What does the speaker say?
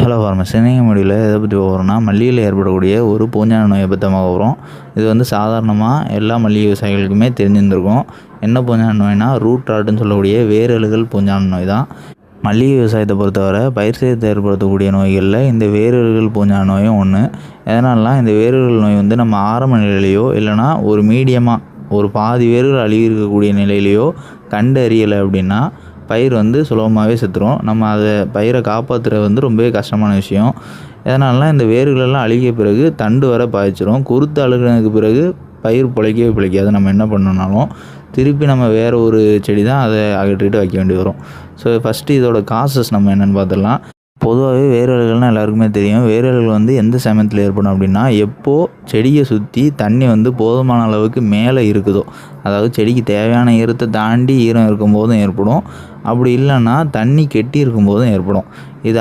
Hello farmers, இன்னைக்கு முடியல எதை பற்றி போகிறோம்னா மல்லிகையில் ஏற்படக்கூடிய ஒரு பூஞ்சான நோயை பற்றி போகிறோம். இது வந்து சாதாரணமாக எல்லா மல்லிகை விவசாயிகளுக்குமே தெரிஞ்சிருந்திருக்கும். என்ன பூஞ்சான நோய்னா ரூட் ராட்டுன்னு சொல்லக்கூடிய வேரழுகல் பூஞ்சான நோய் தான். மல்லிகை விவசாயத்தை பொறுத்தவரை பயிர் சேதத்தை ஏற்படுத்தக்கூடிய நோய்களில் இந்த வேரழுகல் பூஞ்சான நோயும் ஒன்று. எதனாலலாம் இந்த வேரழுகல் நோய் வந்து நம்ம ஆரம்ப நிலையிலையோ இல்லைனா ஒரு மீடியமாக ஒரு பாதி வேர்கள் அழுகி இருக்கக்கூடிய நிலையிலையோ கண்டறியலை அப்படின்னா பயிர் வந்து சுலபமாகவே செத்துரும். நம்ம அதை பயிரை காப்பாற்றுறது வந்து ரொம்பவே கஷ்டமான விஷயம். எதனாலலாம் இந்த வேர்களெல்லாம் அழுகிய பிறகு தண்டு வர பாய்ச்சிரும். குருத்து அழுகினதுக்கு பிறகு பயிர் பிழைக்கவே பிழைக்காது. நம்ம என்ன பண்ணணும்னாலும் திருப்பி நம்ம வேறு ஒரு செடி தான் அதை அகற்றிட்டு வைக்க வேண்டி வரும். ஸோ ஃபஸ்ட்டு இதோட காசஸ் நம்ம என்னென்னு பார்த்துடலாம். பொதுவாகவே வேரழுகல்னால் எல்லாருக்குமே தெரியும். வேரழுகல் வந்து எந்த சமயத்தில் ஏற்படும் அப்படின்னா, எப்போது செடியை சுற்றி தண்ணி வந்து போதுமான அளவுக்கு மேலே இருக்குதோ, அதாவது செடிக்கு தேவையான ஈரத்தை தாண்டி ஈரம் இருக்கும்போதும் ஏற்படும். அப்படி இல்லைன்னா தண்ணி கெட்டி இருக்கும்போதும் ஏற்படும். இது